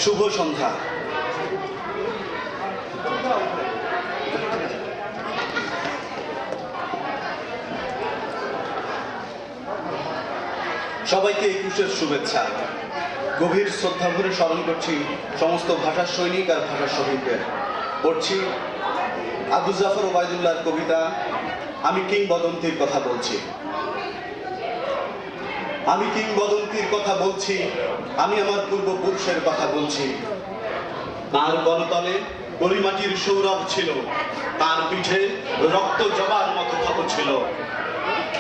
শুভ সন্ধ্যা। সবাইকে 21-এর শুভেচ্ছা। গভীর শ্রদ্ধা ভরে স্মরণ করছি সমস্ত ভাষার সৈনিক আর ভাষার শহীদদের। পড়ছি আবু জাফর ওবায়দুল্লাহর কবিতা আমি কিংবদন্তির কথা বলছি। আমি কিংবদন্তির কথা বলছি, আমি আমার পূর্বপুরুষের কথা বলছি। তার গলতলে পরিমাটির সৌরভ ছিল, তার পিঠে রক্ত জবার মতো ক্ষত ছিল।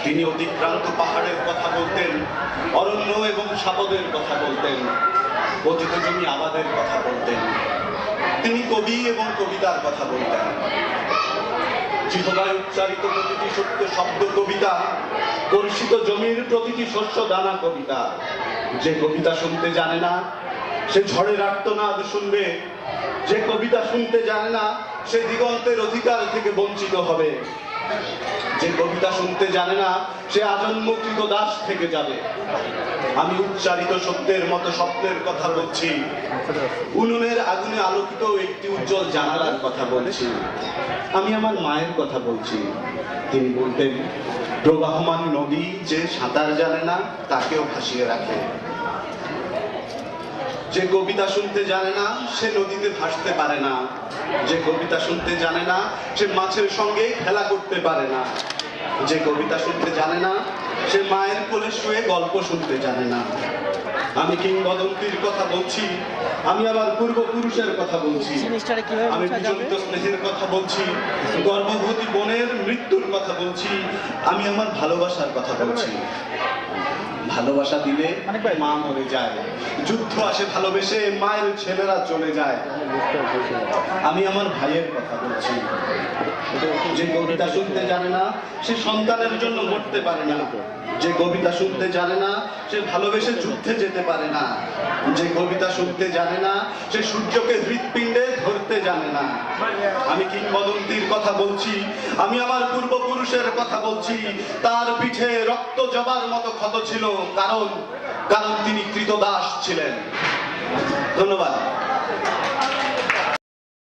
তিনি অতিক্রান্ত পাহাড়ের কথা বলতেন, অরণ্য এবং সাপদের কথা বলতেন, পতিত জমি আবাদের কথা বলতেন। তিনি কবি এবং কবিতার কথা বলতেন। জিহ্বায় উচ্চারিত প্রতিটি সত্য শব্দ কবিতা, কলুষিত জমির প্রতিটি শস্য দানা কবিতা। যে কবিতা শুনতে জানে না সে ঝড়ের আর্তনাদ শুনবে, যে কবিতা শুনতে জানে না সে দিগন্তের অধিকার থেকে বঞ্চিত হবে, যে কবিতা শুনতে জানে না সে আজন্ম দাস থেকে যাবে। আমি উচ্চারিত সত্যের মতো স্বপ্নের কথা বলছি, উনুনের আগুনে আলোকিত একটি উজ্জ্বল জানালার কথা বলছি। আমি আমার মায়ের কথা বলছি। তিনি বলতেন, প্রবাহমান নদী যে সাঁতার জানে না তাকেও ভাসিয়ে রাখে। যে কবিতা শুনতে জানে না সে নদীতে ভাসতে পারে না, যে কবিতা শুনতে জানে না সে মাছের সঙ্গে খেলা করতে পারে না, যে কবিতা শুনতে জানে না সে মায়ের কোলে শুয়ে গল্প শুনতে জানে না। আমি কিংবদন্তির কথা বলছি, আমি আমার পূর্বপুরুষের কথা বলছি। আমি বিজন্ত স্নেহের কথা বলছি, গর্ভবতী বোনের মৃত্যুর কথা বলছি। আমি আমার ভালোবাসার কথা বলছি। ভালোবাসা দিলে মা মরে যায়, যুদ্ধ আসে ভালোবেসে মায়ের ছেলেরা চলে যায়। আমি আমার ভাইয়ের কথা বলছি। যে কবিতা শুনতে জানে না সে সন্তানের জন্য মরতে পারে না, যে কবিতা শুনতে জানে না সে ভালোবেসে যুদ্ধে যেতে পারে না, যে কবিতা শুনতে জানে না সে সূর্যকে হৃৎপিণ্ডে ধরতে জানে না। আমি কিংবদন্তির কথা বলছি, আমি আমার পূর্বপুরুষের কথা বলছি। তার পিঠে রক্ত জবার মতো ক্ষত ছিল, কারণ তিনি কৃতদাস ছিলেন। ধন্যবাদ।